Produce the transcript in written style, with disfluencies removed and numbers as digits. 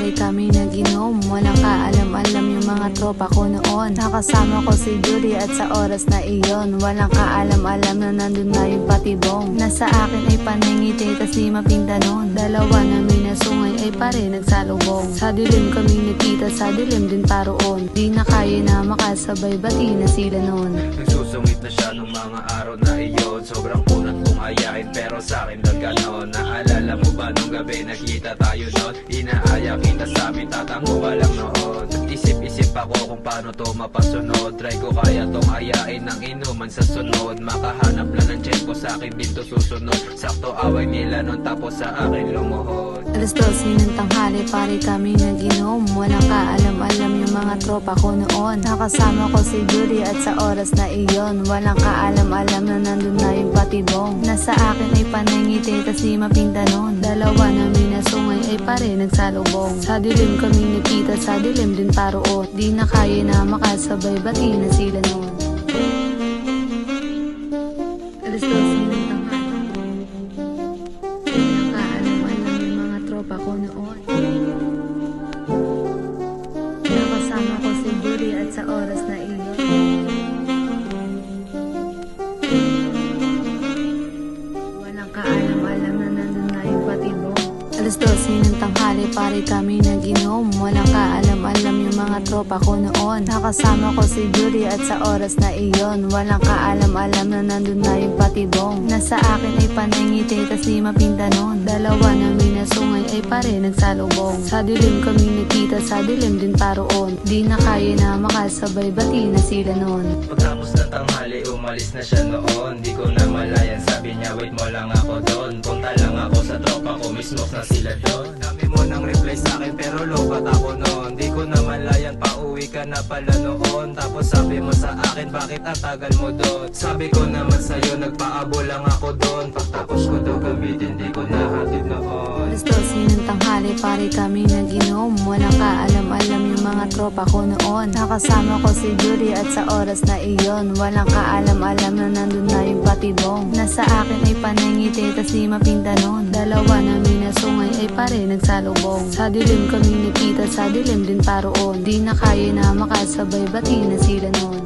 pare kami nag-inom. Walang kaalam-alam yung mga tropa ko noon. Nakasama ko si Julie at sa oras na iyon, walang kaalam-alam na nandun na yung patibong. Nasa akin ay panangiti tas di mapinta nun. Dalawa na minasungay ay pare nagsalubong. Sa dilim kami nakita, sa dilim din paroon. Di na kaya na makasabay, bati na sila nun. Nagsusungit na siya nung mga araw na iyon. Sobrang kunat kong ayain pero sa'kin lang ganon. Naalala mo ba nung gabi nakita tayo nun? Inaaya kita sa'min, tatango ka lang noon. Isip-isip ako kung paano to mapasunod. Try ko kaya tong ayain ng inuman sa sunod. Makahanap lang ng check ko, sa'kin din to susunod. Sakto away nila nun tapos sa akin lumuhod. Alas 12 ng tanghali pare kami nag-inom. Walang kaalam-alam yung mga tropa ko noon. Nakasama ko si Julie at sa oras na iyon, walang kaalam-alam na nandun na yung patibong. Nasa akin ay panangiti tas di mapinta nun. Dalawa na minasungay ay pare nagsalubong. Sa dilim kami nakita, sa dilim din paroon. Di na kaya na makasabay, bati na sila nun. Alas 12 ng tanghali, walang kaalam-alam yung mga tropa ko noon. Nakasama ko si Julie at sa oras na iyon, walang kaalam-alam na nandun na yung patibong. Alas 12 ng tanghali pare kami nag-inom. Walang kaalam-alam yung mga tropa ko noon. Nakasama ko si Julie at sa oras na iyon, walang kaalam-alam na nandun na yung patibong. Nasa akin ay panangiti tas di mapinta nun. Dalawa na minasungay ay pare nagsalubong. Sa dilim kami nakita, sa dilim din paroon. Di na kaya na makasabay, bati na sila nun. Pagtapos ng tanghali umalis na siya noon. Di ko na malayan, sabi niya wait mo lang ako doon. Punta lang ako sa tropa ko, may smoke na sila doon. Dami mo nang reply sa'kin pero lokat ako noon. Di ko na malayan, pauwi ka na pala noon. Tapos sabi mo sa akin bakit ang tagal mo doon. Sabi ko naman sa'yo nagpaabo lang ako doon. Pagtapos ko daw gamitin, di ko nahatid noon. Alas 12 ng tanghali pare kami nag-inom. Walang kaalam-alam yung mga tropa ko noon. Nakasama ko si Julie at sa oras na iyon, walang kaalam-alam na nandun na yung patibong. Nasa akin ay panangiti tas di mapinta nun. Dalawa na minasungay ay pare nagsalubong. Sa dilim kami nakita, sa dilim din paroon. Di na kaya na makasabay, bati na sila nun.